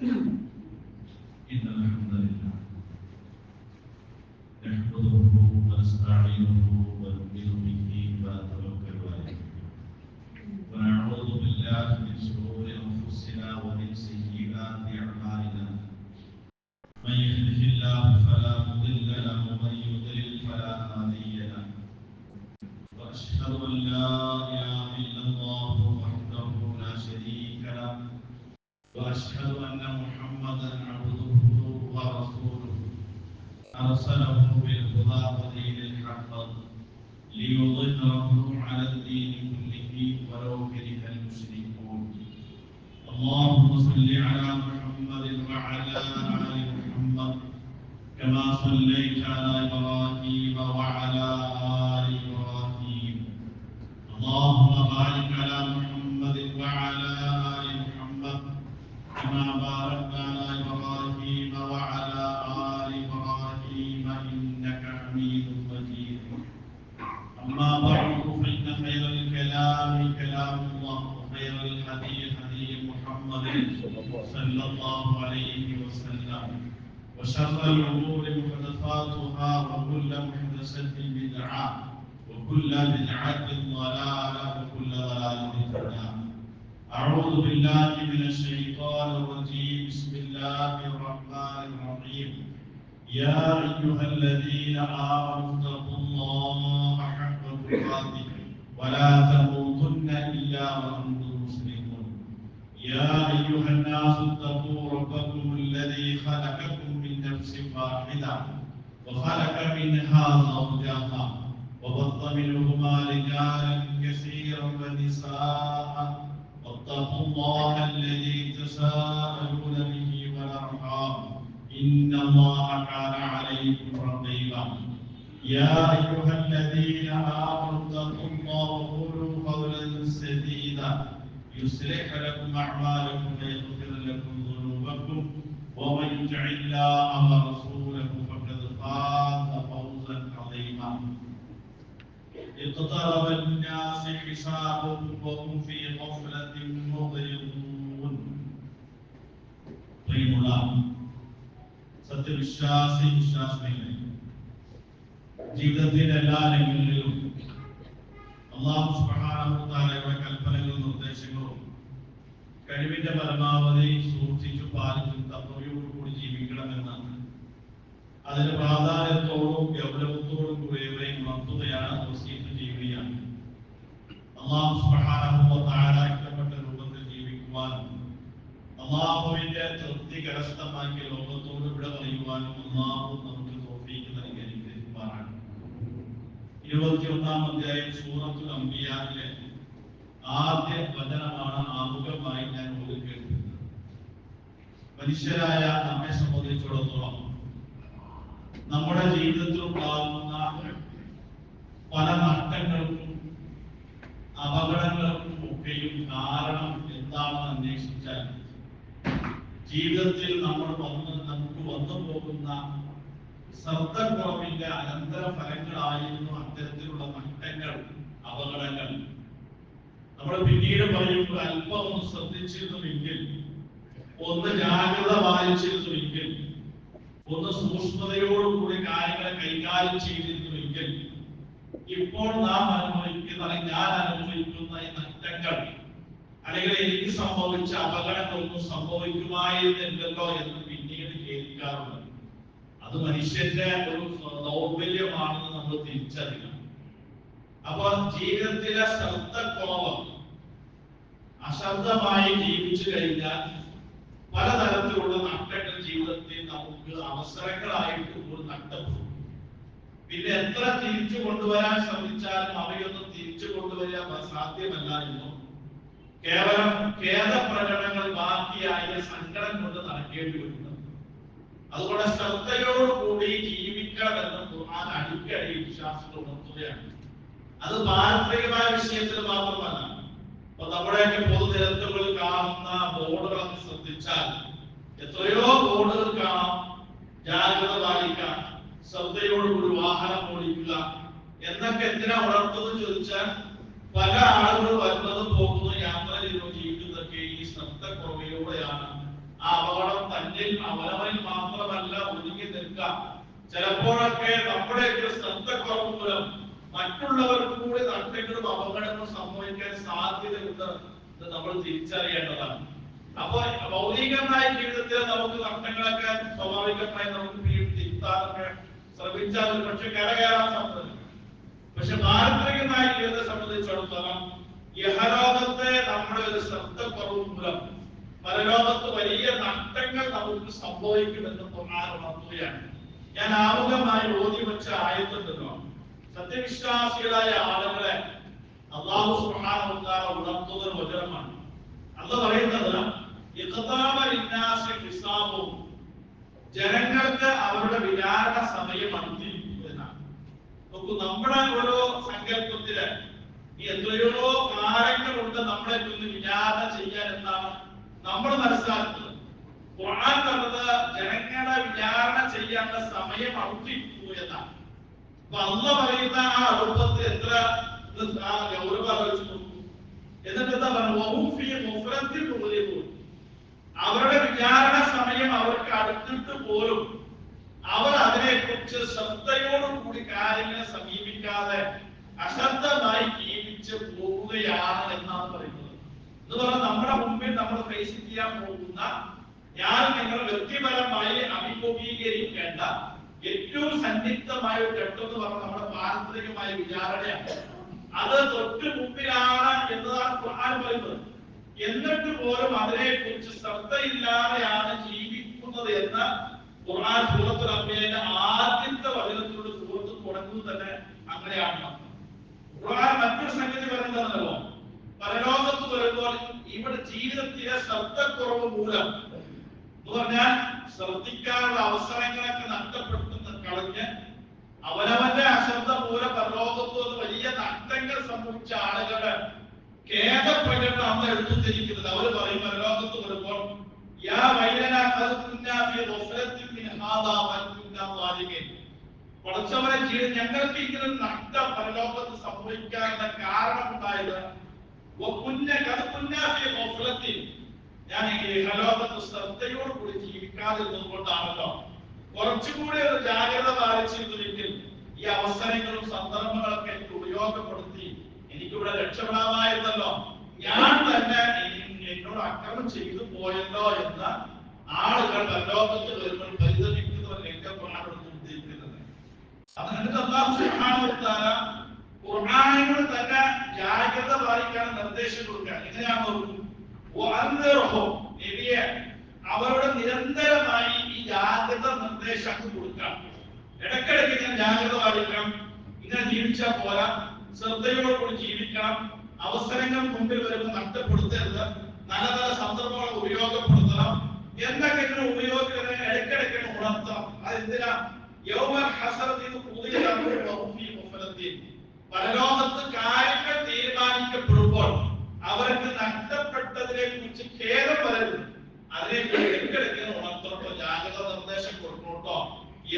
إن الحمد لله نحمده ونستعينه ونؤمن به ونتوكل عليه ونعوذ بالله من شرور أنفسنا ومن سيئات أعمالنا من يهده الله فلا مضل له ومن يضلل فلا هادي له وأشهد أن لا إله إلا الله وحده لا شريك له وأشهد أن محمدا عبده ورسوله أرسله بالهدى ودين الحق ليظهره على الدين كله ولو كره المشركون اللهم صل على محمد وعلى آل محمد كما صليت على إبراهيم وعلى آل إبراهيم اللهم بارك على محمد وعلى آل محمد كما باركت على إبراهيم وعلى آل إبراهيم إنك حميد مجيد أما بعد فإن خير الكلام كلام الله وخير الهدي هدي محمد صلى الله عليه وسلم وشر الأمور محدثاتها وكل محدثة بدعة وكل بدعة ضلالة وكل ضلالة في النار أعوذ بالله من الشيطان الرجيم بسم الله الرحمن الرحيم يا أيها الذين آمنوا اتقوا الله حق تقاته ولا تموتن إلا وأنتم مسلمون يا أيها الناس اتقوا ربكم الذي خلقكم من نفس واحدة وخلق منها زوجها وبث منهما رجالا كثيرا ونساء واتقوا الله الذي تساءلون به والأرحام إن الله كان عليكم رقيبا يا أيها الذين آمنوا اتقوا الله وقولوا قولا سديدا يصلح لكم أعمالكم ويغفر لكم ذنوبكم ومن يطع الله ورسوله فقد فاز فوزا عظيما اقترب للناس حسابهم وهم في غفلة معرضون പ്രിയമുള്ള സത്യവിശ്വാസി വിശ്വാസികളെ, ജീവിതത്തിന്റെ എല്ലാ രംഗങ്ങളിലും അല്ലാഹു സുബ്ഹാനഹു വ തആലയുടെ കൽപ്പനകളും നിർദ്ദേശങ്ങളും കഴിവിന്റെ പരമാവധി സൂക്ഷിച്ചു പാലിച്ചും തഖ്വയോടുകൂടി ജീവിക്കണമെന്നാണ്. അതിന് പ്രാധാന്യത്തോടും ഗൗരവത്തോടും കൂടിയവരെ ഉണർത്തുകയാണ്, വസീയത്ത് ചെയ്യുകയാണ്. അല്ലാഹു സുബ്ഹാനഹു വ തആല ഇഷ്ടപ്പെട്ട രൂപത്തിൽ ജീവിക്കുവാനും അല്ലാഹുവിന്റെ തൃപ്തി കരസ്ഥമാക്കിയ ലോകത്തോട് ഇവിടെ പറയുവാനും അല്ലാഹു നമുക്ക് തൗഫീഖ് നൽകി അനുഗ്രഹിക്കുമാറാണ്. 21-ാം അധ്യായം സൂറത്തുൽ അംബിയായിലെ ആദ്യ വചനമാണ് ആമുഖമായി ഞാൻ ഓതി കേൾക്കുന്നത്. മനുഷ്യരായ നമ്മെ സംബന്ധിച്ചിടത്തോളം നമ്മുടെ ജീവിതത്തിൽ ഉണ്ടാകുന്ന പല നഷ്ടങ്ങൾക്കും അപകടങ്ങൾക്കും ഒക്കെയും കാരണം എന്താണെന്ന് അന്വേഷിച്ചാൽ ജീവിതത്തിൽ നമുക്ക് വന്നു പോകുന്ന ശ്രദ്ധക്കുറവിന്റെ അനന്തര ഫലങ്ങളായിരുന്നു അത്തരത്തിലുള്ള നഷ്ടങ്ങൾ, അപകടങ്ങൾ. നമ്മൾ പിന്നീട് പറയുമ്പോൾ അല്പം ഒന്ന് ശ്രദ്ധിച്ചിരുന്നുവെങ്കിൽ, ഒന്ന് ജാഗ്രത പാലിച്ചിരുന്നുവെങ്കിൽ, ഒന്ന് സൂക്ഷ്മതയോടുകൂടി കാര്യങ്ങളെ കൈകാര്യം ചെയ്തിരുന്നുവെങ്കിൽ ഇപ്പോൾ നാം അനുഭവിക്കുന്ന അല്ലെങ്കിൽ ഞാൻ അനുഭവിക്കുന്ന ഈ നഷ്ടങ്ങൾ അല്ലെങ്കിൽ എനിക്ക് സംഭവിച്ച അപകടങ്ങളൊന്നും സംഭവിക്കുമായിരുന്നില്ലല്ലോ എന്ന് പിന്നീട് കേൾക്കാറുണ്ട്. അത് മനുഷ്യന്റെ ഒരു ദൗർബല്യമാണെന്ന് നമ്മൾ തിരിച്ചറിയണം. അപ്പൊ ജീവിതത്തിലെ ശ്രദ്ധക്കുറവ്, അശ്രദ്ധമായി ജീവിച്ചു കഴിഞ്ഞാൽ പലതരത്തിലുള്ള നഷ്ടങ്ങൾ ജീവിതത്തിൽ നമുക്ക് അവസരങ്ങളായിട്ട് കൂടി നഷ്ടപ്പെടും. പിന്നെ എത്ര തിരിച്ചു കൊണ്ടുവരാൻ ശ്രമിച്ചാലും അവയൊന്നും തിരിച്ചു കൊണ്ടുവരാൻ സാധ്യമല്ല എന്നും കേവലം ഖേദപ്രകടനങ്ങൾ ബാക്കിയായ സങ്കടം കൊണ്ട് നടക്കേണ്ടി വരുന്നു. അതുകൊണ്ട് ശ്രദ്ധയോടുകൂടി ജീവിക്കണമെന്ന് ഖുർആൻ അടിക്കടി വിശ്വാസത്തിൽ ഉണർത്തുകയാണ്. അത് പാരമ്പര്യമായ വിഷയത്തിൽ മാത്രമല്ല. അപ്പൊ നമ്മുടെയൊക്കെ പൊതുനിരത്തുകളിൽ കാണുന്ന ബോർഡുകളൊക്കെ ശ്രദ്ധിച്ചാൽ എത്രയോ ബോർഡുകൾ കാണാം. ജാഗ്രത പാലിക്കാം, ശ്രദ്ധയോടുകൂടി വാഹനം ഓടിക്കുക എന്നൊക്കെ എന്തിനാ ഉണർത്തുന്നത് ചോദിച്ചാൽ പല ആളുകൾ വരുന്നത് പോകുന്നത് യാത്ര ചെയ്തോ ജീവിക്കുന്നതൊക്കെ ഈ ശ്രദ്ധക്കുറവയോടെയാണ്. ആ അപകടം അവനവനിൽ മാത്രമല്ല ഒതുങ്ങി നിൽക്കാം. ചിലപ്പോഴൊക്കെ നമ്മുടെയൊക്കെ ശ്രദ്ധക്കുറവ് മൂലം മറ്റുള്ളവർക്ക് കൂടി നഷ്ടങ്ങളും അപകടങ്ങളും സംഭവിക്കാൻ സാധ്യതയുണ്ട് എന്ന് നമ്മൾ തിരിച്ചറിയേണ്ടതാണ്. അപ്പൊ ഭൗതികമായ ജീവിതത്തിൽ നമുക്ക് നഷ്ടങ്ങളൊക്കെ സ്വാഭാവികമായി നമുക്ക് തിരുത്താനൊക്കെ ശ്രമിച്ചാൽ ഒരു പക്ഷെ കരകയറാൻ സാധ്യത. പക്ഷെ പാരമ്പര്യമായ ജീവിതത്തെ സംബന്ധിച്ചിടത്തോളം യഹലോകത്തെ നമ്മുടെ ഒരു ശ്രദ്ധക്കുറവ് മൂലം പരലോകത്ത് വലിയ നഷ്ടങ്ങൾ നമുക്ക് സംഭവിക്കുമെന്ന് ഖുർആൻ ഉണർത്തുകയാണ്. ഞാൻ ആമുഖമായി ഓതി വെച്ച ആയത്തുണ്ടല്ലോ, സത്യവിശ്വാസികളായ ആളുകളെ അല്ലാഹു സുബ്ഹാനഹു വ തആല ഉണർത്തുന്ന ഒരു വചനമാണ്. അല്ലാഹു പറയുന്നത് ഇഖ്താബ ലിന്നാസി ഹിസാബുഹും, ജനങ്ങൾക്ക് അവരുടെ വിചാരണ സമയം അടുത്തിരിക്കുന്നു എന്നാണ്. നോക്കൂ, നമ്മുടെ ഓരോ സങ്കല്പത്തില് എത്രയോ കാലങ്ങളുണ്ട് നമ്മളെ ഒന്ന് വിചാരണ ചെയ്യാൻ എന്നാണ് നമ്മൾ മനസ്സിലാക്കുന്നത്. ഖുർആൻ പറഞ്ഞത് ജനങ്ങളെ വിചാരണ ചെയ്യാനുള്ള സമയം അടുത്തിരിക്കുന്നു എന്നാണ്. അപ്പൊ അല്ലാഹു പറയുന്ന ആ അടുപ്പത്തിൽ എത്ര ഗൗരവം ആലോചിച്ച് നോക്കൂ. എന്നിട്ട് എന്താ പറയുക, അവരുടെ വിചാരണ സമയം അവർക്ക് അടുത്തിട്ട് പോലും അവർ അതിനെക്കുറിച്ച് ശ്രദ്ധയോടുകൂടി കാര്യങ്ങളെ സമീപിക്കാതെ അശ്രദ്ധമായി ജീവിച്ച് പോവുകയാണ് എന്നാണ് പറയുന്നത്. എന്ന് പറഞ്ഞാൽ നമ്മുടെ മുമ്പിൽ നമ്മൾ ഫേസ് ചെയ്യാൻ പോകുന്ന, ഞാൻ നിങ്ങൾ വ്യക്തിപരമായി അഭിമുഖീകരിക്കേണ്ട ഏറ്റവും സന്നിഗ്ധമായ ഒരു ഘട്ടം എന്ന് പറഞ്ഞാൽ നമ്മുടെ പാരമ്പര്യമായ വിചാരണയാണ്. അത് തൊട്ട് മുമ്പിലാണ് എന്നതാണ് ഖുർആൻ പറയുന്നത്. എന്നിട്ട് പോലും അതിനെക്കുറിച്ച് ശ്രദ്ധയില്ലാതെയാണ് ജീവിക്കുന്നത് എന്ന് ഖുർആൻ സൂറത്തുൽ അംബിയയുടെ ആദ്യത്തെ വചനത്തിലൂടെ സൂറത്ത് തുടങ്ങുന്നത് തന്നെ അങ്ങനെയാണ്. ഖുർആൻ മറ്റൊരു സംഗതി പറയുന്നതല്ലോ, പരലോകത്ത് വരുമ്പോൾ ഇവിടെ ജീവിതത്തിലെ ശ്രദ്ധക്കുറവ് മൂലം എന്ന് പറഞ്ഞാൽ ശ്രദ്ധിക്കാനുള്ള അവസരങ്ങളൊക്കെ നഷ്ടപ്പെടുത്തുന്ന കളഞ്ഞ് അവനവന്റെ അശ്രദ്ധ മൂലം പരലോകത്ത് വലിയ നഷ്ടങ്ങൾ സംഭവിച്ച ആളുകളുടെ ഖേദപ്രകടനം അന്ന് എടുത്തുകൊണ്ടിരിക്കുന്നത്. അവർ പറയും പരലോകത്ത് വരുമ്പോൾ യാ വൈലനാ ഖദ് കുന്നാ ഫീ ഗഫലത്തിൻ മിൻ ഹാദാ വ കുന്നാ ളാലിമീൻ, പടച്ചവനെ ചെയ്ത് ഞങ്ങൾക്ക് ഇങ്ങനെ നഷ്ടം പരലോകത്ത് സംഭവിക്കാനുള്ള കാരണമുണ്ടായത് ഞാൻ ഈ ഹലോകത്ത് ശ്രദ്ധയോട് കൂടി ജീവിക്കാതിരുന്നത് കൊണ്ടാണല്ലോ. കുറച്ചുകൂടി ഒരു ജാഗ്രത പാലിച്ചിരുന്നെങ്കിൽ ഈ അവസരങ്ങളും സന്ദർഭങ്ങളൊക്കെ എനിക്ക് ഉപയോഗപ്പെടുത്തി എനിക്കിവിടെ രക്ഷപ്പെടാമായിരുന്നല്ലോ, ഞാൻ തന്നെ എന്നോട് അക്രമം ചെയ്തു പോയല്ലോ എന്ന ആളുകൾ പരലോകത്ത് വരുമ്പോൾ പരിതപിക്കുന്നവർ രംഗമാണ് ഉദ്ദേശിക്കുന്നത്. അതിനകത്ത് അല്ലാഹു സുബ്ഹാനഹു വ തആല ഖുർആനിനോട് തന്നെ ജാഗ്രത പാലിക്കാൻ നിർദ്ദേശം കൊടുക്കുകയാണ്. എങ്ങനെയാണോ നബിയെ അവരോട് നിരന്തരമായി ഈ ജാഗ്രത നിർദ്ദേശം കൊടുക്കാം. ഇടയ്ക്കിടയ്ക്ക് ഇങ്ങനെ ജാഗ്രത പാലിക്കണം, ഇങ്ങനെ ജീവിച്ചാൽ പോരാ, ശ്രദ്ധയോടുകൂടി ജീവിക്കണം, അവസരങ്ങൾ മുമ്പിൽ വരുമ്പോൾ നഷ്ടപ്പെടുത്തരുത്, നല്ല നല്ല സന്ദർഭങ്ങൾ ഉപയോഗപ്പെടുത്തണം എന്നൊക്കെ ഇങ്ങനെ ഉപയോഗിക്കുന്നത് ഇടയ്ക്കിടയ്ക്ക് ഉണർത്തണം. അതെന്തിനാ? പരലോകത്ത് കാര്യങ്ങൾ തീരുമാനിക്കപ്പെടുമ്പോൾ അവർക്ക് നഷ്ടപ്പെട്ടതിനെ കുറിച്ച് ഖേദം വരരുത്, അതിനെ ഇടയ്ക്കിടയ്ക്ക് ഉണർത്തണോ, ജാഗ്രത നിർദ്ദേശം കൊടുക്കണോട്ടോ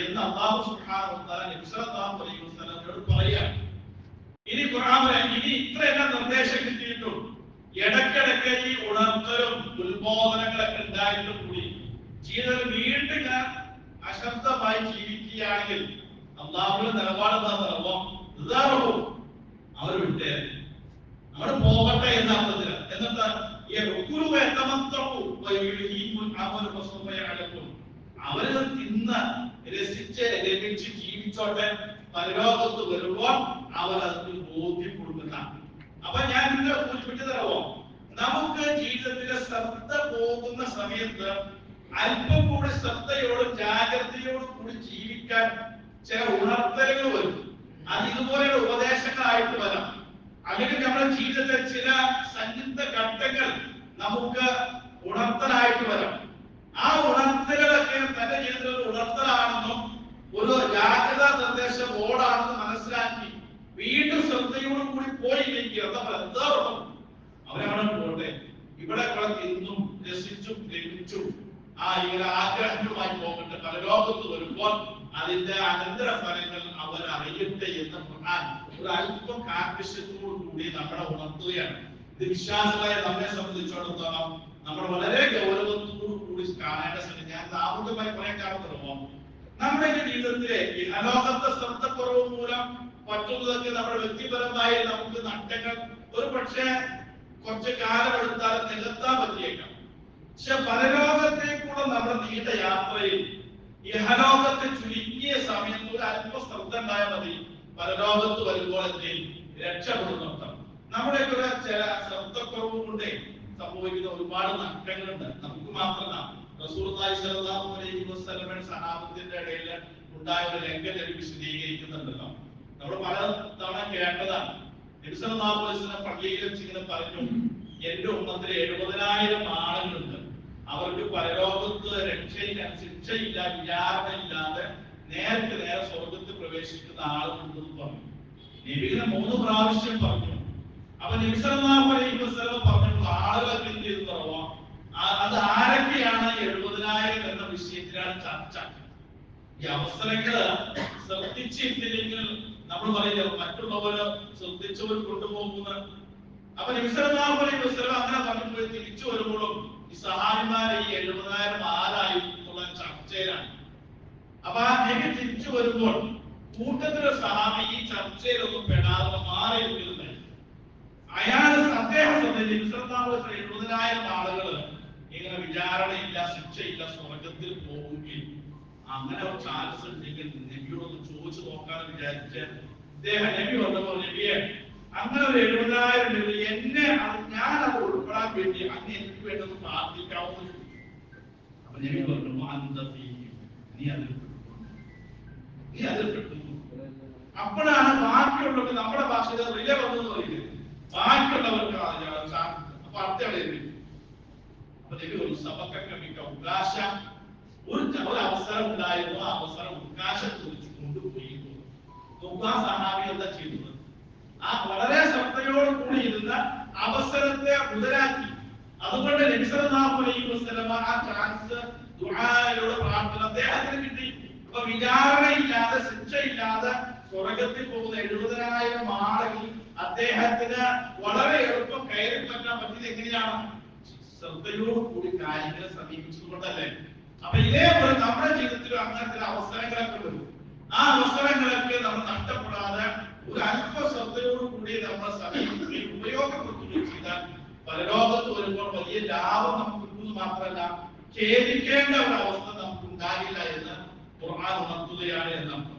എന്ന് അല്ലാഹു സുബ്ഹാനഹു വ തആല നബി സല്ലല്ലാഹു അലൈഹി വസല്ലമയോട് പറയുകയാണ്. ഇനി ഖുർആൻ ഇനി ഇത്രയെല്ലാം നിർദ്ദേശം കിട്ടിയിട്ടും ഇടയ്ക്കിടയ്ക്ക് ഈ ഉണർത്തലും ഉത്ബോധനങ്ങളൊക്കെ ഉണ്ടായിട്ടും കൂടി ജീവിതത്തിൽ വീണ്ടും ഞാൻ അശ്രദ്ധമായി ജീവിക്കുകയാണെങ്കിൽ അല്ലാഹുവിന്റെ നിലപാട് എന്താണെന്നോ, അവർ വിട്ടേ, നമ്മൾ പോകട്ടെ എന്ന അർത്ഥത്തിൽ. എന്നിട്ട് അവര് തിന്ന് രസിച്ച് ലഭിച്ച് ജീവിച്ചോട്ടെ, പരലോകത്ത് വരുമ്പോൾ അവർ അതിന് ബോധ്യപ്പെടുന്ന. അപ്പൊ ഞാൻ നിങ്ങളെ സൂചിപ്പിച്ചു തരവോ, നമുക്ക് ജീവിതത്തിലെ ശ്രദ്ധ പോകുന്ന സമയത്ത് അല്പം കൂടി ശ്രദ്ധയോടും ജാഗ്രതയോടും കൂടി ജീവിക്കാൻ ചില ഉണർത്തലുകൾ വരും. അത് ഇതുപോലെയുള്ള ഉപദേശങ്ങളായിട്ട് വരാം. അല്ലെങ്കിൽ നമ്മുടെ ജീവിതത്തിലെ ചില സന്നിഗ്ധ ഘട്ടങ്ങൾ നമുക്ക് ഉണർത്തലായിട്ട് വരാം. ആ ഉണർത്തലുകളൊക്കെ തന്റെ ജീവിതത്തിൽ ഒരു ഉണർത്തലാണെന്നും ഒരു ജാഗ്രതാ നിർദ്ദേശ ബോർഡാണെന്ന് മനസ്സിലാക്കി വീണ്ടും ശ്രദ്ധയോടും കൂടി പോയില്ലെങ്കിൽ അവരവിടെ പോട്ടെ, ഇവിടെ തിന്നും രസിച്ചും ലഭിച്ചും ഇങ്ങനെ ആഗ്രഹങ്ങളുമായി പോകട്ടെ, പരലോകത്ത് വരുമ്പോൾ അതിന്റെ അനന്തര ഫലങ്ങൾ അവർ അറിയട്ടെ എന്ന് ഖുർആൻ ഒരു അല്പം കാർക്കശ്യത്തോടു കൂടി നമ്മളെ ഉണർത്തുകയാണ്. ഇത് വിശ്വാസികളായ നമ്മെ സംബന്ധിച്ചിടത്തോളം നമ്മൾ വളരെ ഗൗരവത്തോടു കൂടി കാണേണ്ട സമയം. ഞാൻ സാമൂഹികമായി കുറെ കാലം തുടങ്ങും. നമ്മുടെ ജീവിതത്തിലെ ഈ അലോകത്തെ ശ്രദ്ധക്കുറവ് മൂലം പറ്റുന്നതൊക്കെ നമ്മുടെ വ്യക്തിപരമായി നമുക്ക് നഷ്ടങ്ങൾ ഒരു പക്ഷേ കുറച്ച് കാലമെടുത്താൽ നികത്താൻ പറ്റിയേക്കാം. പക്ഷെ പരലോകത്തേക്കുള്ള നമ്മുടെ നീണ്ട യാത്രയിൽ ഇഹലോകത്തെ ചുരുങ്ങിയ സമയത്ത് ഒരു അല്പ ശ്രദ്ധ ഉണ്ടായാൽ മതി. പരലോകത്ത് വരുമ്പോൾ എന്തെയും രക്ഷപ്പെടുന്നുണ്ട്. നമ്മുടെയൊക്കെ ചില ശ്രദ്ധക്കുറവ് കൊണ്ട് സംഭവിക്കുന്ന ഒരുപാട് നഷ്ടങ്ങളുണ്ട്. നമുക്ക് മാത്രമല്ല, റസൂലുള്ളാഹി സ്വല്ലല്ലാഹു അലൈഹി വസല്ലമയുടെ സഹാബത്തിന്റെ ഇടയിൽ ഉണ്ടായ ഒരു രംഗം വിശദീകരിക്കുന്നുണ്ടല്ലോ. നമ്മൾ പല തവണ കേട്ടതാണ്. നബി സല്ലല്ലാഹു അലൈഹി വസല്ലം പള്ളിയിൽ വെച്ച് ഇങ്ങനെ പറഞ്ഞു, എന്റെ ഉമ്മത്തിൽ 70,000 ആളുകളുണ്ട്. അവർക്ക് പരലോകത്ത് രക്ഷയില്ല, ശിക്ഷയില്ല, വിചാരണയില്ലാതെ നേർക്ക് നേരെ സ്വർഗത്തിൽ പ്രവേശിക്കുന്ന ആളുണ്ടെന്ന് പറഞ്ഞു. നബിനെ 3 പ്രാവശ്യം പറഞ്ഞു. അപ്പൊ നബി സല്ലല്ലാഹു അലൈഹി വസല്ലം പറഞ്ഞു, ആളുകളൊക്കെ എന്ത് ചെയ്തു? അത് ആരൊക്കെയാണ് 70,000 എന്ന വിഷയത്തിലാണ് ചർച്ച. ഈ അവസരങ്ങള് ശ്രദ്ധിച്ചിട്ടില്ലെങ്കിൽ നമ്മൾ പറയില്ല മറ്റുള്ളവര് ശ്രദ്ധിച്ചവർ കൊണ്ടുപോകുന്ന. അപ്പൊ നബി സല്ലല്ലാഹു അലൈഹി വസല്ലം അങ്ങനെ പറഞ്ഞപ്പോൾ തിരിച്ചു വരുമ്പോഴും ഈ സഹാബിമാരെ ഈ 70,000 ആരായിട്ടുള്ള ചർച്ചയിലാണ്. അപ്പൊ നബി തിരിച്ചു വരുമ്പോൾ കൂട്ടത്തിലെ സഹാബി ഈ ചർച്ചയിലൊന്നും പെടാതെ മാറി നിൽക്കുന്നുണ്ട്. അദ്ദേഹം 70,000 ആളുകൾ ഇങ്ങനെ വിചാരണയില്ല, ശിക്ഷയില്ല, സ്വർഗത്തിൽ പോവുകയും അങ്ങനെ ഒരു ചാൻസ് ഉണ്ടെങ്കിൽ നബിയോടൊന്ന് ചോദിച്ചു നോക്കാന്ന് വിചാരിച്ച് നബി വന്നപ്പോൾ, നബിയെ അങ്ങനെ ഒരു 70,000 എന്നെ ഞാൻ അത് ഉൾപ്പെടാൻ വേണ്ടി അങ്ങ് എനിക്ക് വേണ്ടി ഒന്ന് പ്രാർത്ഥിക്കാവുന്ന. അപ്പൊ നബി പറഞ്ഞു, നീ അതിൽ പെട്ടു. അപ്പോഴാണ് ബാക്കിയുള്ളവർക്ക് നമ്മുടെ ഭാഷയിൽ റിലേ വന്നെന്ന് പറയുന്നത്. ബാക്കിയുള്ളവർക്ക് അപ്പൊ അർത്ഥം അപ്പൊ നബി ഒരു സബക്കൊക്കെ ഉദ്ദേശ ഒരു അവസരം ഉണ്ടായിരുന്നു. ആ അവസരം ഉദ്ദേശം ചോദിച്ചു കൊണ്ടുപോയി. സഹാബി എന്താ ചെയ്തത്? ആ വളരെ ശ്രദ്ധയോട് കൂടി ഇരുന്ന അവസരത്തെ മുതലാക്കി. അതുകൊണ്ട് നബി സല്ലല്ലാഹു അലൈഹി വസല്ലം ആ ചാൻസ് ദുആയിലൂടെ പ്രാർത്ഥന അദ്ദേഹത്തിന് കിട്ടി. അപ്പൊ വിചാരണയില്ലാതെ, ശിക്ഷയില്ലാതെ സ്വർഗത്തിൽ പോകുന്ന 70,000 ആളുകൾ അദ്ദേഹത്തിന് വളരെ എളുപ്പം കയറി പറ്റാൻ പറ്റിയത് എങ്ങനെയാണ്? ശ്രദ്ധയോട് കൂടി കാര്യങ്ങളെ സമീപിച്ചതുകൊണ്ടല്ലേ? അപ്പൊ ഇതേപോലെ നമ്മുടെ ജീവിതത്തിലും അങ്ങനത്തെ അവസരങ്ങളൊക്കെ വരും. ആ അവസരങ്ങളൊക്കെ നമ്മൾ നഷ്ടപ്പെടാതെ ഒരു അല്പ ശ്രദ്ധയോട് കൂടി നമ്മൾ സമീപിക്കുകയും ഉപയോഗപ്പെടുത്തുകയും ചെയ്താൽ പരലോകത്ത് വരുമ്പോൾ വലിയ ലാഭം നമുക്ക് കിട്ടുന്നത് മാത്രമല്ല, ഖേദിക്കേണ്ട ഒരു അവസ്ഥ നമുക്ക് ഉണ്ടാകില്ല എന്ന് ഖുർആൻ ഉണർത്തുകയാണ് എന്നർത്ഥം.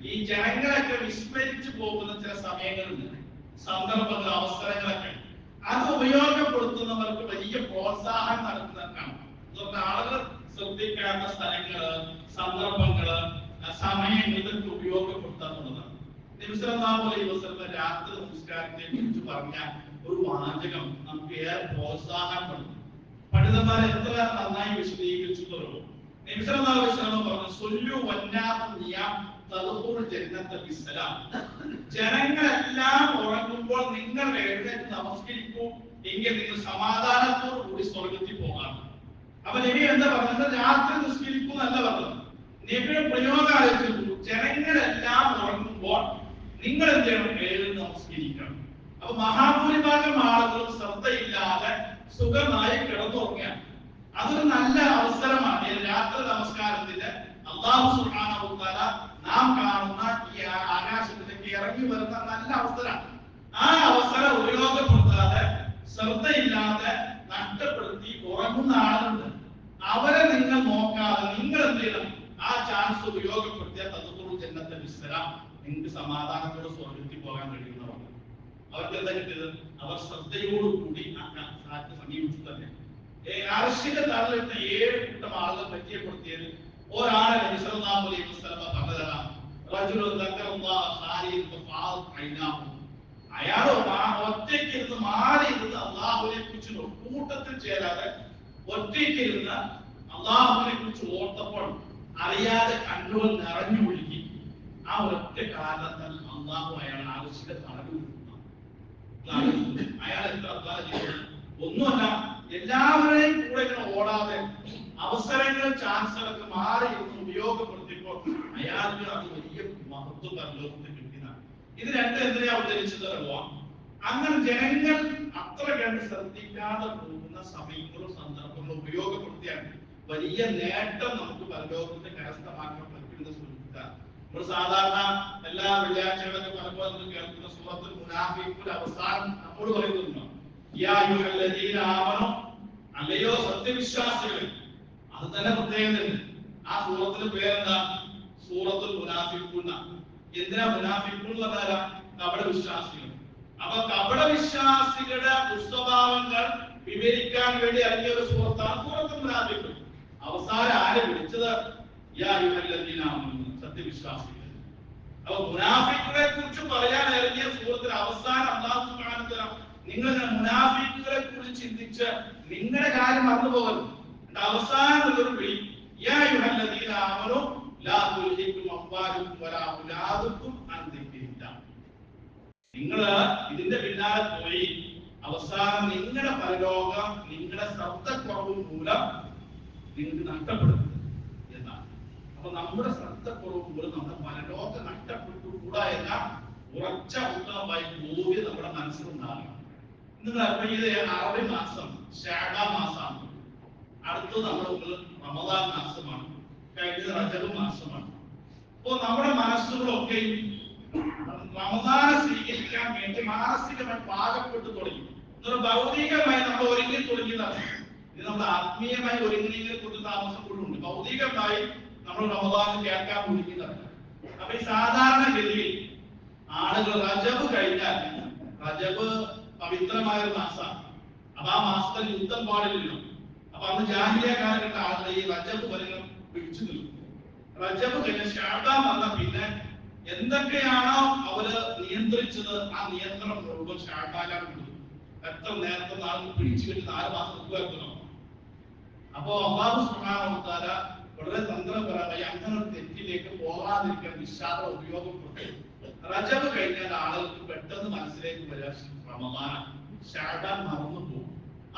ഈ ജനങ്ങളൊക്കെ വിസ്മരിച്ചു പോകുന്ന ചില സമയങ്ങളുണ്ട്, സന്ദർഭങ്ങൾ, അവസരങ്ങളൊക്കെ. അത് ഉപയോഗപ്പെടുത്തുന്നവർക്ക് വലിയ പ്രോത്സാഹനം നടത്തുന്നതാണ്. ആളുകൾ ശ്രദ്ധിക്കേണ്ട സ്ഥലങ്ങള്, സന്ദർഭങ്ങള്, സമയങ്ങൾ ഇതൊക്കെ ഉപയോഗപ്പെടുത്താന്നുള്ളതാണ്. നബി സല്ലല്ലാഹു അലൈഹി വസല്ലം രാത്രി നമസ്കാരത്തെ കുറിച്ച് പറഞ്ഞ ഒരു വാചകം നമുക്ക് ഏറെ പ്രോത്സാഹനപ്പെടുന്നു. പണ്ഡിതന്മാർ എത്ര നന്നായി വിശദീകരിച്ചു തരുമോ? നബി സല്ലല്ലാഹു അലൈഹി വസല്ലം പറഞ്ഞു, സൊല്ലു വന്നാഹു നിയാം തദ്ഖുൽ ജന്നത ബിസ്സലാം. ജനങ്ങളെല്ലാം ഉറങ്ങുമ്പോൾ നിങ്ങൾ എഴുന്നേറ്റ് നമസ്കരിക്കൂ, എങ്കിൽ നിങ്ങൾ സമാധാനത്തോടു കൂടി സ്വർഗ്ഗത്തിൽ പോകാം. അപ്പൊ നബി എന്താ പറഞ്ഞത്? രാത്രി നിസ്കരിക്കൂ എന്നല്ല പറഞ്ഞത്. നബിയുടെ പ്രയോഗം ആലോചിച്ചു. ജനങ്ങളെല്ലാം ഉറങ്ങുമ്പോൾ നിങ്ങൾ എന്ത് ചെയ്യണം? എഴുന്നേറ്റ് നമസ്കരിക്കണം. അപ്പൊ മഹാഭൂരിഭാഗം ആളുകളും ശ്രദ്ധയില്ലാതെ സുഖമായി കിടന്നുറങ്ങുകയാണ്. അതൊരു നല്ല അവസരമാണ്. രാത്രി നമസ്കാരത്തിന് അല്ലാഹു സുബ്ഹാനഹു വ തആല നാം കാണുന്ന ഈ ആകാശത്തിലേക്ക് ഇറങ്ങി വരുന്ന നല്ല അവസരമാണ്. ആ അവസരം ഉപയോഗപ്പെടുത്താതെ, ശ്രദ്ധയില്ലാതെ നഷ്ടപ്പെടുത്തി ഉറങ്ങുന്ന ആളുണ്ട്. അവരെ നിങ്ങൾ നോക്കാതെ നിങ്ങൾ എന്ത് ചെയ്യണം? ആ ചാൻസ് ഉപയോഗപ്പെടുത്തിയാൽ തദ്ഖുൽ ജന്നത ബിസ്സലാം, നിങ്ങൾക്ക് സമാധാനത്തോടെ സ്വർഗ്ഗത്തിൽ പോകാൻ കഴിയുന്നവരാണ്. അവർക്ക് എന്താ കിട്ടിയത്? അവർ ശ്രദ്ധയോടുകൂടി സമീപിച്ചു തന്നെ. അർശിന്റെ തലയിലിട്ട് 7 കൂട്ടം ആളുകൾ പരിചയപ്പെടുത്തിയത് ഒരാളെ നബി സല്ലല്ലാഹു അലൈഹി വസല്ലം പറഞ്ഞതാണ്. റജുലുൻ ദക്കറല്ലാഹ ഖാലിൻ ഫഫാദ് ഐനാഹു. അയാൾ ഒറ്റയ്ക്ക് ഇരുന്ന് മാറി ഇരുന്ന് അല്ലാഹുവിനെ കുറിച്ച് കൂട്ടത്തിൽ ചേരാതെ ഒറ്റയ്ക്ക് ഇരുന്ന് അല്ലാഹുവിനെ കുറിച്ച് ഓർത്തപ്പോൾ അറിയാതെ കണ്ണുകൾ നിറഞ്ഞു ഒഴുകി. ആ ഒറ്റ കാരണത്താൽ അല്ലാഹു അയാൾ അർശിന്റെ തലയിൽ അയാൾ എത്ര അല്ലാഹു ചെയ്തു? ഒന്നുമല്ല, എല്ലാവരെയും കൂടെ ഇങ്ങനെ ഓടാതെ അവസരങ്ങളും ചാൻസുകളൊക്കെ മാറി ഇരുന്ന് ഉപയോഗപ്പെടുത്തിയപ്പോൾ അയാൾക്ക് അത് വലിയ മഹത്വം ലോകത്ത് കിട്ടിയതാണ്. ഇത് രണ്ടും എന്തിനാ ഉദ്ധരിച്ചത്? അങ്ങനെ ജനങ്ങൾ അത്ര കണ്ട് ശ്രദ്ധിക്കാതെ പോകുന്ന സമയങ്ങളും സന്ദർഭങ്ങളും ഉപയോഗപ്പെടുത്തിയാണ് വലിയ നേട്ടം നമുക്ക് പരലോകത്തെ കരസ്ഥമാക്കാൻ പറ്റുമെന്ന് സൂചിപ്പിക്കാം. നമ്മൾ സാധാരണ എല്ലാ വെള്ളിയാഴ്ചകളൊക്കെ പലപ്പോൾ നമ്മൾ കേൾക്കുന്ന സൂറത്തുൽ മുനാഫിഖൂൻ അവസാനം നമ്മൾ പറയുന്നുണ്ടോ, യാ അയ്യുഹല്ലദീന ആമനൂ, അല്ലയോ സത്യവിശ്വാസികളെ. അത് തന്നെ പ്രത്യേകതയുണ്ട്. ആ സൂറത്തിന്റെ പേരെന്താ? സൂറത്തുൽ മുനാഫിഖൂൻ. എന്തിനാ മുനാഫിഖൂൻ എന്ന് പറഞ്ഞാൽ കപട വിശ്വാസികൾ. അപ്പൊ കപട വിശ്വാസികളുടെ ദുസ്വഭാവങ്ങൾ വിവരിക്കാൻ വേണ്ടി ഇറങ്ങിയ ഒരു സൂറത്താണ് സൂറത്തുൽ മുനാഫിഖൂൻ. അവസാനം ആരെ വിളിച്ചത്? യാ അയ്യുഹല്ലദീന ആമനൂ, സത്യവിശ്വാസികൾ. അപ്പൊ മുനാഫിഖുകളെ കുറിച്ച് പറയാൻ ഇറങ്ങിയ സൂറത്തിൽ അവസാനം അല്ലാഹു സുബ്ഹാനഹു വ തആല നിങ്ങൾ മുനാഫിഖുകളെ കുറിച്ച് ചിന്തിച്ച് നിങ്ങളുടെ കാര്യം മറന്നു പോകരുത്. അവസാനം ഒരു വിളി, യാ അയ്യുഹല്ലദീന ആമനൂ ലാ തുൽഹികും അംവാലുകും വലാ ഔലാദുകും അൻ ദിക്രില്ലാഹ്. നിങ്ങൾ ഇതിന്റെ പിന്നാലെ പോയി അവസാനം നിങ്ങളുടെ പരലോകം നിങ്ങളുടെ ശ്രദ്ധക്കുറവ് മൂലം നിങ്ങൾക്ക് നഷ്ടപ്പെടും എന്നാണ്. അപ്പൊ നമ്മുടെ ശ്രദ്ധക്കുറവ് മൂലം നമ്മുടെ പരലോകം നഷ്ടപ്പെട്ടുകൂടാ എന്ന ഉറച്ച ഉത്തമമായി ബോധ്യം നമ്മുടെ മനസ്സിലുണ്ടാകണം. നിങ്ങൾ ഇത് അറബി മാസം ശഅബാൻ മാസമാണ്. അടുത്തത് നമ്മുടെ മുമ്പിൽ റമദാൻ മാസമാണ്. കഴിഞ്ഞത് റജബ് മാസമാണ്. അപ്പോ നമ്മുടെ മനസ്സുകളൊക്കെ റമദാനെ സ്വീകരിക്കാൻ വേണ്ടി മാനസികമായി പാകപ്പെട്ടു തുടങ്ങി. ഭൗതികമായി നമ്മൾ ഒരുങ്ങി തുടങ്ങിയതാണ്. ഇത് നമ്മൾ ആത്മീയമായി ഒരുങ്ങിയതിനെ കുറിച്ച് താമസം കൂടുന്നുണ്ട്. ഭൗതികമായി നമ്മൾ റമദാൻ കേൾക്കാൻ ഒരുങ്ങിയതാണ്. അപ്പൊ ഈ സാധാരണ ഗതിയിൽ ആളുകൾ റജബ് കഴിഞ്ഞാൽ, റജബ് പവിത്രമായ ഒരു മാസമാണ്. അപ്പൊ ആ മാസത്തിൽ യുദ്ധം പാടില്ലല്ലോ. അപ്പൊ അന്ന് ജാഹിലിയ കാലഘട്ട ആളുകൾ ഈ റജബ് വരെയും പിടിച്ചു നിൽക്കും. റജബ് കഴിഞ്ഞ ശഅബാൻ വന്ന പിന്നെ എന്തൊക്കെയാണോ അവര് നിയന്ത്രിച്ചത് ആ നിയന്ത്രണം മുഴുവൻ ശഅബാനിലാണ് കൊടുക്കും. എത്ര നേരത്തെ നാൾ പിടിച്ചു കെട്ടി 4 മാസം നിൽക്കുമായിരുന്നു. അപ്പോ അല്ലാഹു സുബ്ഹാനഹു വ തആല വളരെ തന്ത്രപരമായി അങ്ങനെ ഒരു തെറ്റിലേക്ക് പോകാതിരിക്കാൻ വിശാല ഉപയോഗപ്പെടുത്തി. റജബ് കഴിഞ്ഞാൽ ആളുകൾക്ക് പെട്ടെന്ന് മനസ്സിലേക്ക് വരിക റമദാനാണ്. ശഅബാൻ മറന്നു പോകും.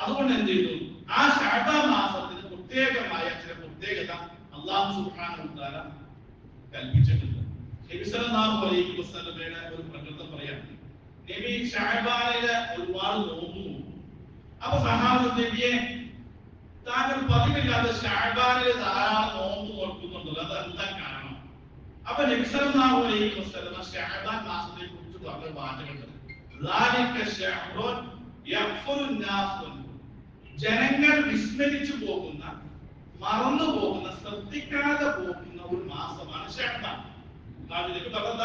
അതുകൊണ്ട് എന്ത് ചെയ്തു? ആ ശഅബാൻ മാസത്തിന് പ്രത്യേകമായ ചില പ്രത്യേകത അല്ലാഹു സുബ്ഹാനഹു വ തആല കൽപ്പിച്ചിട്ടുണ്ട്. നബി സല്ലല്ലാഹു അലൈഹി വസല്ലമയുടെ ഒരു പ്രകൃതം പറയാണ്. നബി ശഅബാനിലെ ഒരുപാട് നോമ്പ്. അപ്പൊ സഹാബത്ത് നബിയെ താങ്കൾ പതിവില്ലാതെ ശഅബാനിലെ ധാരാളം നോമ്പ് നോക്കുന്നുണ്ടല്ലോ, അതെന്താ കാരണം? അപ്പൊ നബി സല്ലല്ലാഹു അലൈഹി വസല്ലമ ശഅബാൻ മാസത്തെ കുറിച്ച് പറഞ്ഞ വാചകമുണ്ട്. ذَلِكَ شَهْرٌ يَغْفُلُ النَّاسُ. ജനങ്ങൾ വിസ്മരിച്ചു പോകുന്ന, മറന്നു പോകുന്ന, ശ്രദ്ധിക്കാതെ പോകുന്ന ഒരു മാസമാണ് ശഅബാൻ. അതിലേക്ക് പറഞ്ഞ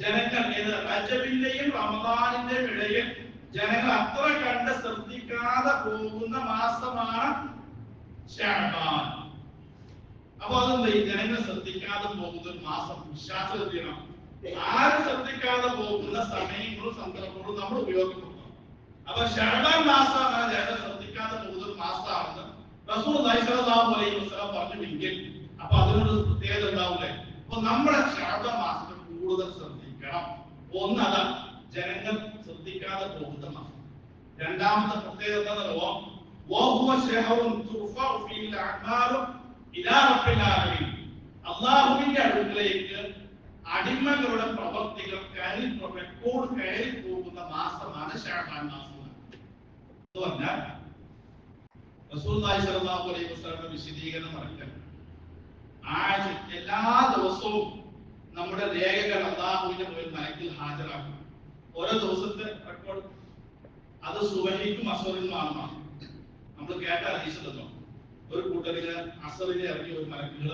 ജനങ്ങൾ റജബിന്റെയും റമദാനിന്റെയും ഇടയിൽ ജനങ്ങൾ അത്ര കണ്ട് ശ്രദ്ധിക്കാതെ പോകുന്ന മാസമാണ് ശഅബാൻ. അപ്പൊ അതെന്താ ഈ ജനങ്ങൾ ശ്രദ്ധിക്കാതെ പോകുന്ന ഒരു മാസം? വിശ്വാസം ചെയ്യണം. ആരും ശ്രദ്ധിക്കാതെ പോകുന്ന സമയങ്ങളും സന്ദർഭങ്ങളും നമ്മൾ ഉപയോഗപ്പെടുത്തണം. അപ്പൊ ശഅബാൻ മാസമാണ് ജനങ്ങൾ ശ്രദ്ധിക്കാതെ പോകുന്ന ഒരു മാസമാണെന്ന് റസൂലുള്ളാഹി സ്വല്ലല്ലാഹു അലൈഹി വസല്ലം പറഞ്ഞെങ്കിൽ അപ്പൊ അതിനോട് പ്രത്യേകത ഉണ്ടാവില്ലേ? അപ്പൊ നമ്മുടെ ശഅബാൻ മാസത്തിൽ കൂടുതൽ ശ്രദ്ധിക്കണം. ഒന്നതാ ജനങ്ങൾ ശ്രദ്ധിക്കാതെ പോകുന്ന മാസം. രണ്ടാമത്തെ പ്രത്യേകത എന്താണെന്നോ? വഹുവ ശഹറുൻ തുർഫഉ ഫീഹി അഅ്മാലു ഇലാ റബ്ബിൽ ആലമീൻ. അല്ലാഹുവിന്റെ അടുക്കലേക്ക് അടിമകളുടെ പ്രവർത്തികൾ റെക്കോർഡ് കയറി പോകുന്ന മാസമാണ് ശഅബാൻ മാസം. എന്ന് പറഞ്ഞാൽ റസൂലുള്ളാഹി സ്വല്ലല്ലാഹു അലൈഹി വസല്ലം വിശദീകരണം അറിയിക്കണം. ആഴ്ച എല്ലാ ദിവസവും നമ്മുടെ രേഖകൾ അല്ലാഹുവിന്റെ മുന്നിൽ മലക്കിൽ ഹാജരാക്കും. ഓരോ ദിവസത്തെ റെക്കോർഡ് അത് സുബഹിക്കും അസ്റിനുമാണ്. നമ്മൾ കേട്ട ഹദീസിലല്ലോ ഒരു കൂട്ടരില് അസ്റിനെ ഇറങ്ങിയ ഒരു മലക്കുകൾ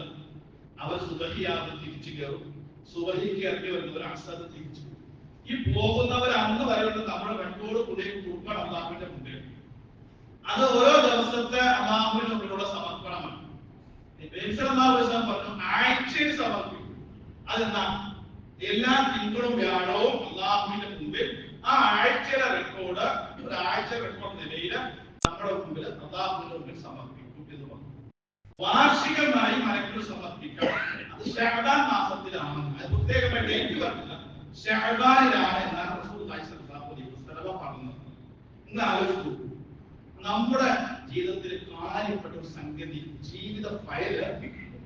അവർ സുബഹിയാകുമ്പോൾ തിരിച്ചു കയറും. സുബഹിക്ക് ഇറങ്ങി വരുന്നവർ അസ്ർ തിരിച്ചു. ഈ പോകുന്നവർ അന്ന് വരെയുള്ള നമ്മുടെ റെക്കോർഡ് കൊണ്ടേക്ക് കൊടുക്കണം അല്ലാഹുവിന്റെ മുന്നിൽ. അത് ഓരോ ദിവസത്തെ അല്ലാഹുവിന്റെ മുന്നിലുള്ള സമർപ്പണമാണ്. പറഞ്ഞു ആഴ്ചയിൽ സമർപ്പിക്കും. അതെന്താ? എല്ലാ തിങ്കളും വ്യാഴവും അല്ലാഹുവിന്റെ മുമ്പിൽ ആ ആഴ്ചയിലെ റെക്കോർഡ് ഒരാഴ്ച റെക്കോർഡ് നിലയിൽ നമ്മുടെ മുമ്പിൽ അല്ലാഹുവിന്റെ മുമ്പിൽ സമർപ്പിക്കും എന്ന് പറഞ്ഞു. വാർഷികമായി മലക്കുകൾ സമർപ്പിക്കണം. അത് ശഅബാൻ മാസത്തിലാണ്. അത് പ്രത്യേകമായി ഡേറ്റ് പറഞ്ഞില്ല, ശഅബാനിലാണ് എന്നാണ് റസൂലുള്ളാഹി സ്വല്ലല്ലാഹു അലൈഹി വസല്ലം പറഞ്ഞത്. ഇന്ന് ആലോചിച്ചു, നമ്മുടെ ജീവിതത്തിൽ കാര്യപ്പെട്ട ഒരു സംഗതി, ജീവിത ഫയല്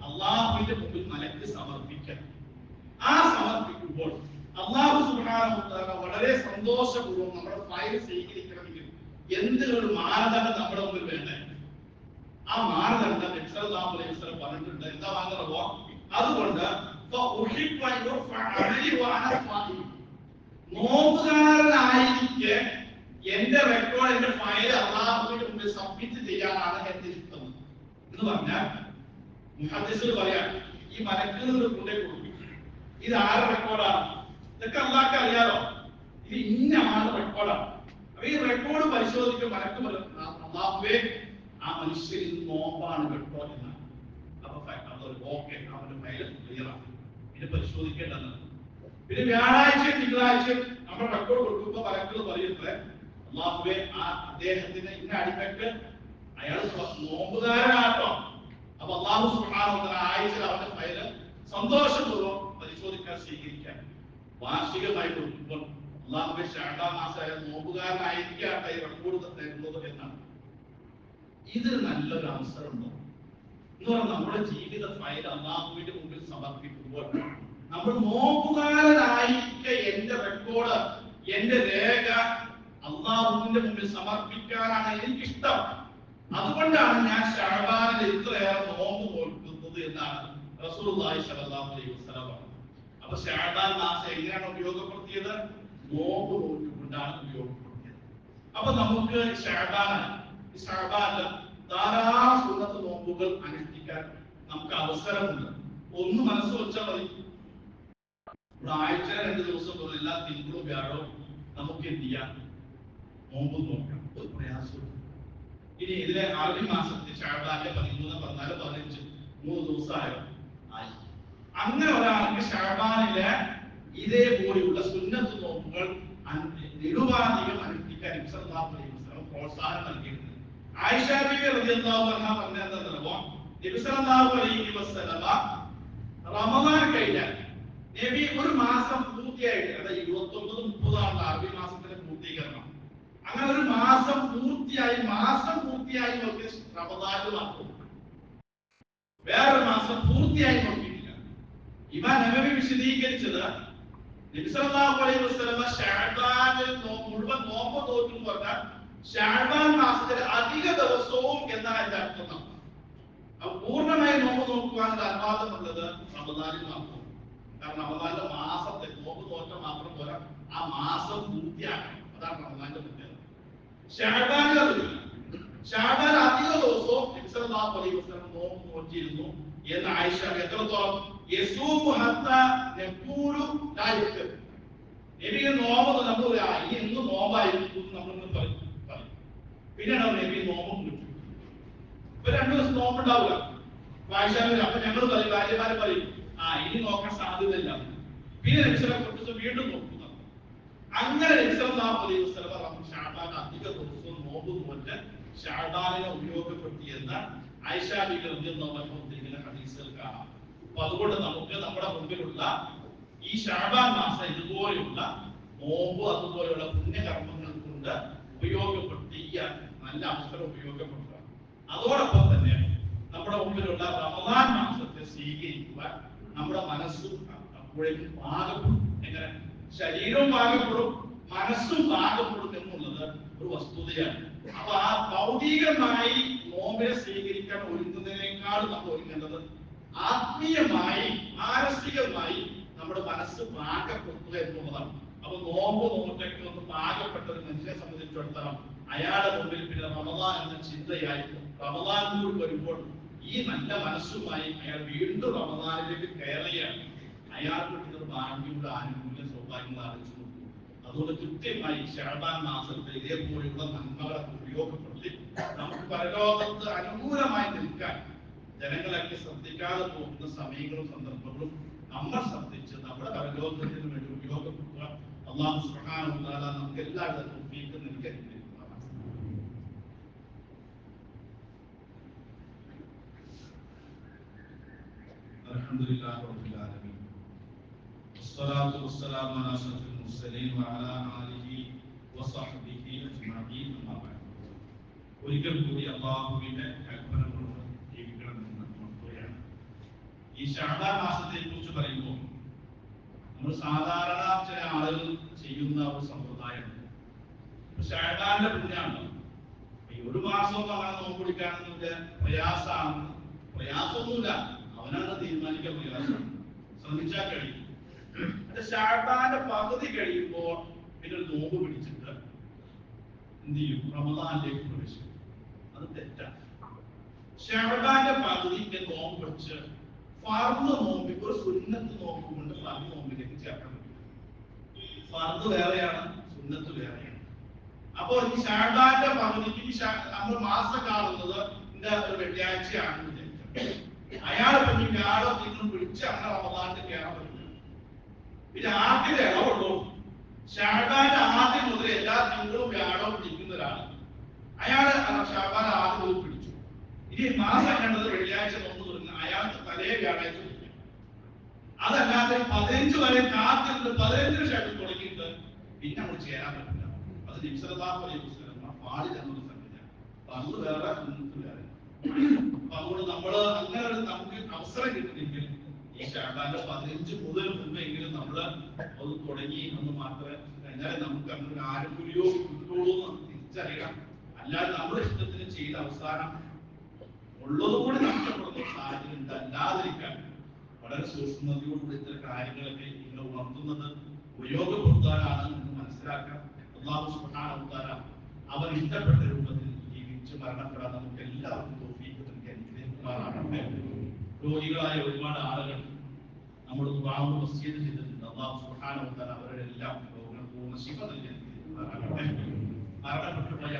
അല്ലാഹുവിന്റെ മുമ്പിൽ മലക്ക് സമർപ്പിക്കണം. ആ സമർപ്പിക്കുമ്പോൾ അല്ലാഹു സുബ്ഹാനഹു വ തആല വളരെ സന്തോഷപൂർവ്വം നമ്മുടെ ഫയൽ സ്വീകരിക്കണമെങ്കിൽ എന്തൊരു മാനദണ്ഡം നമ്മുടെ മുമ്പിൽ വേണ്ടേ? ആ മാനദണ്ഡം നബി സല്ലല്ലാഹു അലൈഹി വസല്ലം പറഞ്ഞിട്ടുണ്ട്. എന്താ മാനദണ്ഡമോ? അതുകൊണ്ട് നോമ്പുകാരനായിരിക്കെ എന്റെ റെക്കോർഡ്, എന്റെ ഫയൽ അല്ലാഹുവിന്റെ മുമ്പിൽ സബ്മിറ്റ് ചെയ്യാനാണ് എന്റെ ഇഷ്ടം എന്ന് പറഞ്ഞാൽ മുഹദ്ദിസുകൾ പറയാം, ഈ മലക്കുകളുടെ കൊണ്ടേ കൊടുക്കും. ഇത് ആരുടെ റെക്കോർഡാണ്? ഇതൊക്കെ അല്ലാഹുവിന് അറിയാലോ. ഇത് ഇന്ന ആളുടെ റെക്കോർഡാണ്. അപ്പൊ ഈ റെക്കോർഡ് പരിശോധിക്കുക, മലക്ക് അല്ലാഹുവേ ആ മനുഷ്യരിൽ നോമ്പാണ് കേട്ടോ എന്നാണ്. അപ്പൊ ഓക്കെ, അവന്റെ ഫയൽ ക്ലിയർ ആണ്, ഇത് പരിശോധിക്കേണ്ടത്. പിന്നെ വ്യാഴാഴ്ചയും തിങ്കളാഴ്ചയും നമ്മൾ റെക്കോർഡ് കൊടുക്കുമ്പോ മലക്കുകൾ പറയുന്നത്, അല്ലാഹുവേ ആ അദ്ദേഹത്തിന് ഇന്ന അടിമക്ക് അയാൾ നോമ്പുകാരനാട്ടോ. അപ്പൊ അല്ലാഹു സുബ്ഹാനഹു വ തആല ആഴ്ചയിൽ അവന്റെ ഫയൽ സന്തോഷപൂർവ്വം പരിശോധിക്കാൻ സ്വീകരിക്കാൻ. വാർഷികമായി കൊടുക്കുമ്പോൾ അല്ലാഹുവേ ശഅബാൻ മാസമായ നോമ്പുകാരനായിരിക്കാട്ടെ ഈ റെക്കോർഡ് തരുന്നത് എന്നാണ്. ഇതൊരു നല്ലൊരു അവസരമുണ്ടോ എന്ന് പറഞ്ഞാൽ നമ്മുടെ ജീവിത ഫയൽ അല്ലാഹുവിന്റെ മുമ്പിൽ സമർപ്പിക്കുമ്പോൾ നമ്മൾ നോമ്പുകാരനായിരിക്കെ എന്റെ റെക്കോർഡ്, എന്റെ രേഖ അല്ലാഹുവിന്റെ മുമ്പിൽ സമർപ്പിക്കാനാണ് എനിക്കിഷ്ടം. അതുകൊണ്ടാണ് ഞാൻ ശഅബാനിൽ ഇത്രയേറെ നോമ്പ് നോക്കുന്നത് എന്നാണ് റസൂലുള്ളാഹി സ്വല്ലല്ലാഹു അലൈഹി വസല്ലം പറഞ്ഞത്. അപ്പൊ ശഅബാൻ മാസം എങ്ങനെയാണ് ഉപയോഗപ്പെടുത്തിയത്? നോമ്പ് നോക്കിക്കൊണ്ടാണ് ഉപയോഗപ്പെടുത്തിയത്. അപ്പൊ നമുക്ക് ശഅബാനിൽ ധാരാളം സുന്നത്ത് നോമ്പുകൾ അനുഷ്ഠിക്കാൻ നമുക്ക് അവസരമുണ്ട്. ഒന്ന് മനസ്സ് വെച്ചാൽ മതി. ആഴ്ച 2 ദിവസം പോലെ എല്ലാ തിങ്കളും വ്യാഴവും നമുക്ക് എന്ത് ചെയ്യാം? നോമ്പ് നോക്കാം. ഒരു പ്രയാസവും. ഇനി ഇതിലെ അറബി മാസത്തിൽ ശഅബാനിലെ 13, 14, 15 3 ദിവസമായോ ആയി. അങ്ങനെ ഒരാൾക്ക് ശഅബാനിലെ ഇതേപോലെയുള്ള സുന്നത്ത് നോമ്പുകൾ നിരുപാധികം അനുഷ്ഠിക്കാൻ നബി സല്ലല്ലാഹു അലൈഹി വസല്ലം പ്രോത്സാഹനം നൽകിയിട്ടുണ്ട്. ആയിഷ ബീവി റളിയല്ലാഹു അൻഹ പറഞ്ഞതെന്താണെന്നോ, നബി സല്ലല്ലാഹു അലൈഹി വസല്ലം റമദാൻ കഴിഞ്ഞാൽ നബി ഒരു മാസം പൂർത്തിയായിട്ട്, അതായത് 29, 30 ആണ് അറബി മാസത്തിന്റെ പൂർത്തീകരണം. അങ്ങനെ ഒരു മാസം പൂർത്തിയായി നോക്കിയ റമദാനിൽ മാത്രം, വേറൊരു മാസം പൂർത്തിയായി നോക്കിയിട്ടില്ല. ഇമാം നബവി വിശദീകരിച്ചത് നബി സല്ലല്ലാഹു അലൈഹി വസല്ലം ശഅബാനിൽ മുഴുവൻ നോമ്പ് നോക്കി എന്ന് പറഞ്ഞാൽ ശഅബാൻ മാസത്തിൽ അധിക ദിവസവും എന്നാണ് അതിന്റെ അർത്ഥം. അപ്പൊ പൂർണ്ണമായി നോമ്പ് നോക്കുവാനുള്ള അനുവാദമുള്ളത് റമദാനിൽ മാത്രം. കാരണം റമദാനിലെ മാസത്തെ നോമ്പ് നോറ്റ മാത്രം പോരാ, ആ മാസം പൂർത്തിയാക്കണം. അതാണ് റമദാനിന്റെ പ്രത്യേകത. ശഅബാനിൽ ഷാബാൻ അധിക ദിവസവും നബി സല്ലല്ലാഹു അലൈഹി വസല്ലം നോമ്പ് നോറ്റിയിരുന്നു എന്ന് ആയിഷ എത്രത്തോളം യസൂമു ഹത്താ നഖൂലു ലാ യഫ്തർ. നബി നോമ്പ് നമ്മൾ ഇന്ന് നോമ്പായിരിക്കും നമ്മൾ പറയും. പിന്നീട് നബി നോമ്പ് നോക്കി. ഇപ്പൊ 2 ദിവസം നോമ്പ് ഉണ്ടാവില്ല. ആയിഷാവിൽ അപ്പൊ ഞങ്ങൾ പറയും, ഭാര്യമാരെ പറയും, ഇനി നോക്കാൻ സാധ്യതയില്ല. പിന്നെ നബി സല്ലല്ലാഹു അലൈഹി വസല്ലം വീണ്ടും നോക്കുന്നു. അങ്ങനെ നബി സല്ലല്ലാഹു അലൈഹി വസല്ലം ഷാബാൻ അധിക ദിവസവും നോമ്പ് നോറ്റ് ഷാബാനിനെ ഉപയോഗപ്പെടുത്തിയെന്ന് ആയിഷ ബീവി റളിയല്ലാഹു അൻഹ ഉദ്ധരിക്കുന്ന ഹദീസുകൾ കാണാം. അപ്പൊ അതുകൊണ്ട് നമുക്ക് നമ്മുടെ മുമ്പിലുള്ള ഈ ഷാബാൻ മാസം ഇതുപോലെയുള്ള നോമ്പ് അതുപോലെയുള്ള പുണ്യകർമ്മങ്ങൾ കൊണ്ട് ഉപയോഗപ്പെടുത്തി ഈ നല്ല അവസരം ഉപയോഗപ്പെടുത്തുക. അതോടൊപ്പം തന്നെ നമ്മുടെ മുമ്പിലുള്ള റമദാൻ മാസത്തെ സ്വീകരിക്കുവാൻ നമ്മുടെ മനസ്സും അപ്പോഴേക്കും പാകപ്പെടും. എങ്ങനെ? ശരീരവും പാകപ്പെടും, മനസ്സും പാകപ്പെടും എന്നുള്ളത് ഒരു വസ്തുതയാണ്. അപ്പൊ ആ ഭൗതികമായി നോമ്പിനെ സ്വീകരിക്കാൻ ഒരുങ്ങുന്നതിനേക്കാൾ നമ്മൾ ഒരുങ്ങേണ്ടത് ആത്മീയമായി മാനസികമായി നമ്മുടെ മനസ്സ് പാകപ്പെടുത്തുക എന്നുള്ളതാണ്. അപ്പൊ നോമ്പ് നോമ്പൊക്കെ ഒന്ന് പാകപ്പെട്ട ഒരു മനുഷ്യനെ സംബന്ധിച്ചിടത്തോളം അയാളുടെ മുമ്പിൽ പിന്നെ റമദാൻ എന്ന ചിന്തയായി റമദാൻ കൂടി വരുമ്പോൾ ഈ നല്ല മനസ്സുമായി അയാൾ വീണ്ടും റമദാനിലേക്ക് കയറുകയാണ്. അയാൾക്ക് കിട്ടുന്ന ഭാഗ്യമുള്ള ആനുകൂല്യ സൗഭാഗ്യങ്ങൾ ആലോചിച്ചു നോക്കും. അതുകൊണ്ട് കൃത്യമായി ശഅബാൻ മാസത്തിൽ ഇതേപോലെയുള്ള നന്മകളെ ഉപയോഗപ്പെടുത്തി നമുക്ക് പരലോകത്ത് അനുകൂലമായി നിൽക്കാൻ ജനങ്ങളൊക്കെ ശ്രദ്ധിക്കാതെ പോകുന്ന സമയങ്ങളും സന്ദർഭങ്ങളും നമ്മൾ ശ്രദ്ധിച്ച് നമ്മുടെ പരലോകത്തിന് വേണ്ടി ഉപയോഗപ്പെടുത്തുക. അല്ലാഹു സുബ്ഹാനഹു വ തആല നമുക്ക് എല്ലാവരും തൗഫീഖ് നൽകി അനുഗ്രഹിക്കുക. അൽഹംദുലില്ലാഹി റബ്ബിൽ ആലമീൻ. വസ്സലാത്തു വസ്സലാമു അലാ അഷ്റഫിൽ മുർസലീൻ വഅലാ ആലിഹി വസഹ്ബിഹി അജ്മഈൻ. അമ്മാ ബഅദ്. ഒരിക്കൽ കൂടി അല്ലാഹുവിന്റെ കൽപ്പനകളോട് ജീവിക്കണമെന്ന് ഉണർത്തുകയാണ്. ഈ ശഅബാൻ മാസത്തെ കുറിച്ച് പറയുമ്പോൾ നമ്മൾ സാധാരണ ചില ആളുകൾ ചെയ്യുന്ന ഒരു സമ്പ്രദായം ഷാബാന്റെ പുണ്യാണ്. ഈ ഒരു മാസം അങ്ങനെ നോമ്പ് പിടിക്കാനൊക്കെ പ്രയാസമൊന്നുമില്ല, അവനാണ് തീരുമാനിക്കാൻ പ്രയാസം, ശ്രമിച്ചാൽ കഴിയും. ഷാബാന്റെ പകുതി കഴിയുമ്പോൾ പിന്നെ ഒരു നോമ്പ് പിടിച്ചിട്ട് എന്ത് ചെയ്യും? റമദാനിലേക്ക് പ്രവേശിക്കും. അത് തെറ്റാണ്. ഷാബാന്റെ പകുതിക്ക് നോമ്പ് പിടിച്ച് ഫർദ് നോമ്പ്, ഒരു സുന്നത്ത് നോമ്പ് കൊണ്ട് ഫർദ് നോമ്പിലേക്ക് ചേർക്കാൻ പറ്റും. ഫർദ് വേറെയാണ്, സുന്നത്ത് വേറെയാണ്. അപ്പോ ഈ ഷാബാന്റെ പകുതിക്ക് നമ്മൾ മാസം കാണുന്നത് ഒരു വെള്ളിയാഴ്ചയാണെന്ന് വിചാരിക്കും. അയാൾ പിന്നെ വ്യാഴോ തിങ്കളും പിടിച്ച് അങ്ങനെ റമദാനിൽ കയറാൻ പറ്റില്ല. പിന്നെ ആദ്യം ഇളവുള്ളൂ. ഷാബാന്റെ ആദ്യം മുതൽ എല്ലാ തിങ്കളും വ്യാഴോ പിടിക്കുന്ന ഒരാൾ, അയാൾ ഷാബാൻ ആദ്യം മുതൽ പിടിച്ചു. ഇനി മാസം കണ്ടത് വെള്ളിയാഴ്ച നോമ്പ് തുടങ്ങുന്ന അയാൾക്ക് തലേ വ്യാഴാഴ്ച പിടിക്കും. അതല്ലാതെ 15 വരെ കാത്തിരുന്ന് 15 ശേഷം തുടങ്ങിയിട്ട് പിന്നെ നമ്മൾ ചേരാൻ പറ്റില്ല. അത് പാടില്ലെന്നൊരു സംഗതിയാണ്. അത് വേറെ, സുന്നത്ത് വേറെ. അപ്പൊ അതുകൊണ്ട് നമ്മള് അങ്ങനെ നമുക്ക് അവസരം കിട്ടുന്നെങ്കിൽ ഈ ഷാബാന്റെ 15 മുതൽ മുമ്പെങ്കിലും നമ്മള് അത് തുടങ്ങി എന്ന് മാത്രമേ, എന്നാലും നമുക്ക് അങ്ങനെ ആനുകൂല്യോ കിട്ടുള്ളൂ എന്ന് തിരിച്ചറിയണം. അല്ലാതെ നമ്മുടെ ഇഷ്ടത്തിന് ചെയ്ത അവസാനം ഉള്ളതുകൂടി നഷ്ടപ്പെടുന്ന സാഹചര്യം അല്ലാതിരിക്കാൻ വളരെ സൂക്ഷ്മതയോടുകൂടി ഇത്തരം കാര്യങ്ങളൊക്കെ ഇങ്ങനെ ഉണർത്തുന്നത് ഉപയോഗപ്പെടുത്താനാണ് എന്ന് മനസ്സിലാക്കാം. അല്ലാഹു സുബ്ഹാനഹു വ തആല അവൻ ഇഷ്ടപ്പെട്ട രൂപത്തിൽ ജീവിച്ച് മരണപ്പെടാൻ നമുക്ക് എല്ലാവർക്കും തൗഫീഖ് നൽകി അനുഗ്രഹിക്കുമാറാകട്ടെ. രോഗികളായ ഒരുപാട് ആളുകൾ നമ്മൾ ദുആവും വസിയത്ത് ചെയ്തിട്ടുണ്ട്. അല്ലാഹു സുബ്ഹാനഹു വ തആല അവരുടെ എല്ലാം രോഗങ്ങൾ പൂർണ്ണ ശിഫ നൽകി അനുഗ്രഹിക്കുമാറാകട്ടെ. മരണപ്പെട്ടു പോയ